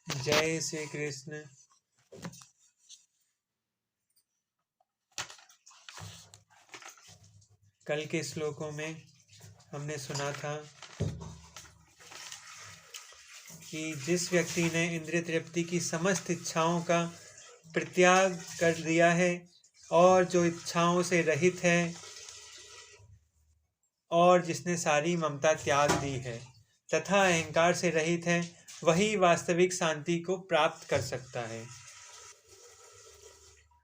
जय श्री कृष्ण। कल के श्लोकों में हमने सुना था कि जिस व्यक्ति ने इंद्रिय तृप्ति की समस्त इच्छाओं का परित्याग कर दिया है और जो इच्छाओं से रहित है और जिसने सारी ममता त्याग दी है तथा अहंकार से रहित है, वही वास्तविक शांति को प्राप्त कर सकता है।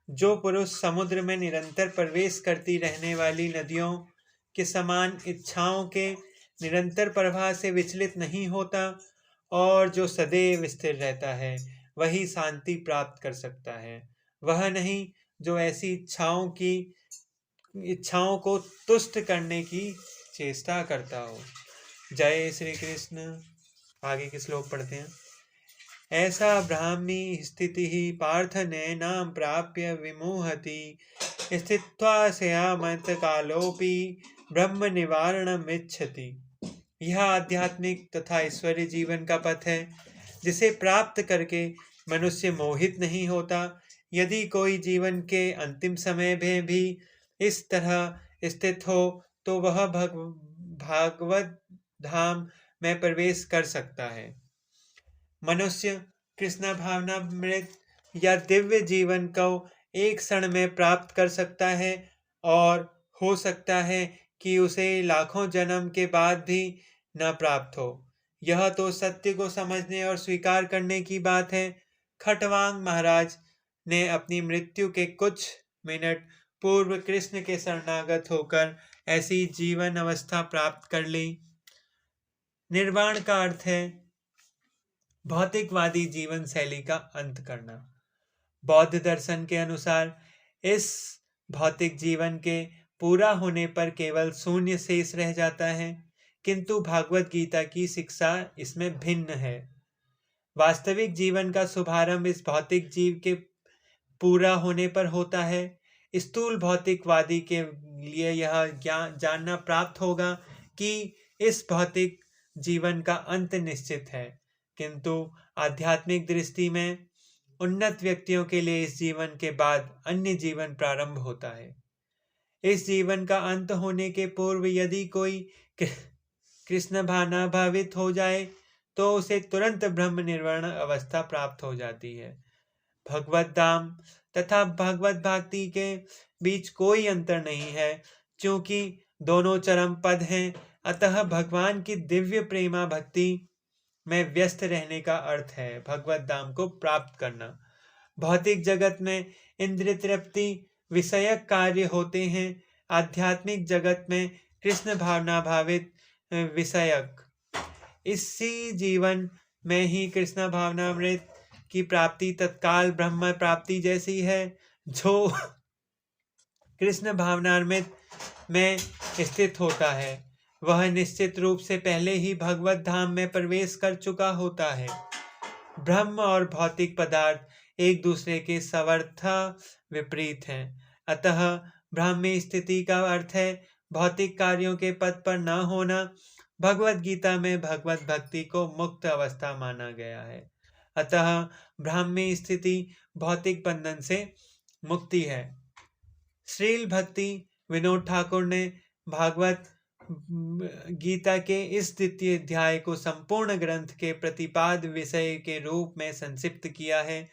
जो पुरुष समुद्र में निरंतर प्रवेश करती रहने वाली नदियों के समान इच्छाओं के निरंतर प्रवाह से विचलित नहीं होता और जो सदैव स्थिर रहता है, वही शांति प्राप्त कर सकता है। वह नहीं जो ऐसी इच्छाओं को तुष्ट करने की चेष्टा करता हो। जय श्री कृष्ण। आगे के श्लोक पढ़ते हैं। ऐसा ब्राह्मी स्थिति ही पार्थ नैनां प्राप्य विमुहति स्थित्वा स्यामत कालोपि ब्रह्म निवारणमिच्छति। यह आध्यात्मिक तथा ईश्वरीय जीवन का पथ है, जिसे प्राप्त करके मनुष्य मोहित नहीं होता। यदि कोई जीवन के अंतिम समय में भी इस तरह स्थित हो तो वह भागवत धाम में प्रवेश कर सकता है। मनुष्य कृष्ण भावनामृत या दिव्य जीवन को एक क्षण में प्राप्त कर सकता है और हो सकता है कि उसे लाखों जन्म के बाद भी न प्राप्त हो। यह तो सत्य को समझने और स्वीकार करने की बात है। खटवांग महाराज ने अपनी मृत्यु के कुछ मिनट पूर्व कृष्ण के शरणागत होकर ऐसी जीवन अवस्था प्राप्त कर ली। निर्वाण का अर्थ है भौतिकवादी जीवन शैली का अंत करना। बौद्ध दर्शन के अनुसार इस भौतिक जीवन के पूरा होने पर केवल शून्य शेष रह जाता है, किंतु भागवत गीता की शिक्षा इसमें भिन्न है। वास्तविक जीवन का शुभारंभ इस भौतिक जीव के पूरा होने पर होता है। स्थूल भौतिकवादी के लिए यह ज्ञान जानना प्राप्त होगा कि इस भौतिक जीवन का अंत निश्चित है, किंतु आध्यात्मिक दृष्टि में उन्नत व्यक्तियों के लिए इस जीवन के बाद अन्य जीवन प्रारंभ होता है। इस जीवन का अंत होने के पूर्व यदि कोई कृष्ण भावनाभावित हो जाए तो उसे तुरंत ब्रह्म निर्वाण अवस्था प्राप्त हो जाती है। भगवत धाम तथा भगवत भक्ति के बीच कोई अंतर नहीं है, क्योंकि दोनों चरम पद हैं। अतः भगवान की दिव्य प्रेमा भक्ति में व्यस्त रहने का अर्थ है भगवत धाम को प्राप्त करना। भौतिक जगत में इंद्रिय तृप्ति विषयक कार्य होते हैं, आध्यात्मिक जगत में कृष्ण भावना भावित विषयक। इसी जीवन में ही कृष्ण भावनामृत की प्राप्ति तत्काल ब्रह्म प्राप्ति जैसी है। जो कृष्ण भावनामृत में स्थित होता है वह निश्चित रूप से पहले ही भगवत धाम में प्रवेश कर चुका होता है। ब्रह्म और भौतिक पदार्थ एक दूसरे के सर्वथा विपरीत हैं। अतः ब्राह्मी स्थिति का अर्थ है भौतिक कार्यों के पद पर न होना। भगवत गीता में भगवत भक्ति को मुक्त अवस्था माना गया है। अतः ब्राह्मी स्थिति भौतिक बंधन से मुक्ति है। श्रील भक्ति विनोद ठाकुर ने भागवत गीता के इस द्वितीय अध्याय को संपूर्ण ग्रंथ के प्रतिपाद विषय के रूप में संक्षिप्त किया है।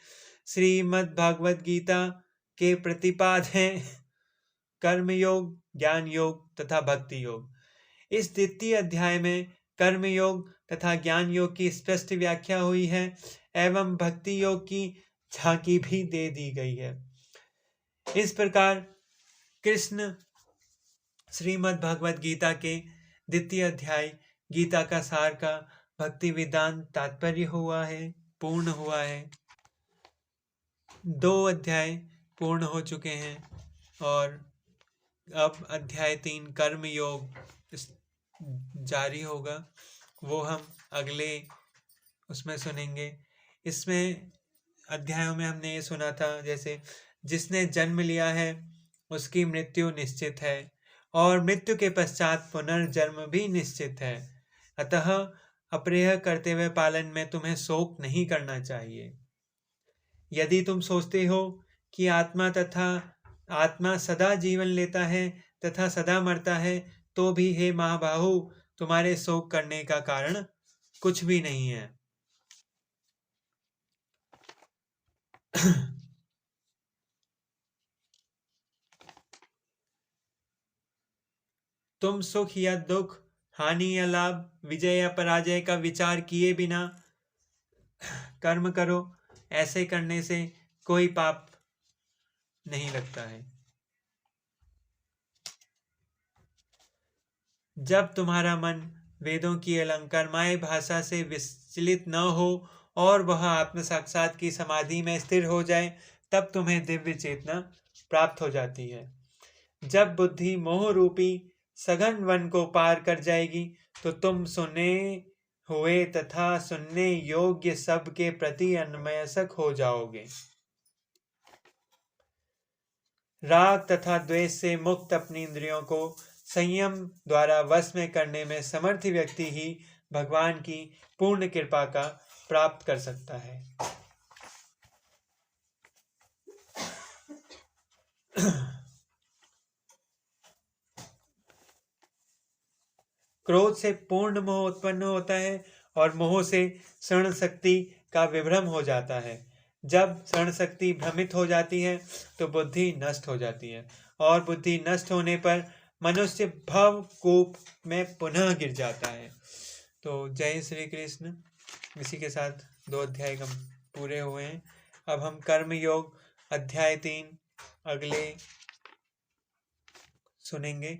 श्रीमद् भागवत गीता के प्रतिपाद हैं कर्म योग, ज्ञान योग तथा भक्ति योग। इस द्वितीय अध्याय में कर्म योग तथा ज्ञान योग की स्पष्ट व्याख्या हुई है एवं भक्ति योग की झांकी भी दे दी गई है। इस प्रकार कृष्ण श्रीमद् भगवत गीता के द्वितीय अध्याय गीता का सार का भक्ति वेदांत तात्पर्य पूर्ण हुआ है। 2 अध्याय पूर्ण हो चुके हैं और अब अध्याय 3 कर्म योग जारी होगा, वो हम अगले उसमें सुनेंगे। इसमें अध्यायों में हमने ये सुना था, जैसे जिसने जन्म लिया है उसकी मृत्यु निश्चित है और मृत्यु के पश्चात पुनर्जन्म भी निश्चित है। अतः अप्रिय करते हुए पालन में तुम्हें शोक नहीं करना चाहिए। यदि तुम सोचते हो कि आत्मा सदा जीवन लेता है तथा सदा मरता है, तो भी हे महाबाहु, तुम्हारे शोक करने का कारण कुछ भी नहीं है। तुम सुख या दुख, हानि या लाभ, विजय या पराजय का विचार किए बिना कर्म करो। ऐसे करने से कोई पाप नहीं लगता है। जब तुम्हारा मन वेदों की अलंकारमय भाषा से विचलित न हो और वह आत्म साक्षात की समाधि में स्थिर हो जाए, तब तुम्हें दिव्य चेतना प्राप्त हो जाती है। जब बुद्धि मोह रूपी सघन वन को पार कर जाएगी, तो तुम सुने हुए तथा सुनने योग्य सब के प्रति अन्वयस्क हो जाओगे। राग तथा द्वेष से मुक्त अपनी इंद्रियों को संयम द्वारा वश में करने में समर्थ व्यक्ति ही भगवान की पूर्ण कृपा का प्राप्त कर सकता है। क्रोध से पूर्ण मोह उत्पन्न होता है और मोह से शरण शक्ति का विभ्रम हो जाता है। जब शरण शक्ति भ्रमित हो जाती है तो बुद्धि नष्ट हो जाती है, और बुद्धि नष्ट होने पर मनुष्य भव कूप में पुनः गिर जाता है। तो जय श्री कृष्ण। इसी के साथ 2 अध्याय पूरे हुए हैं। अब हम कर्म योग अध्याय 3 अगले सुनेंगे।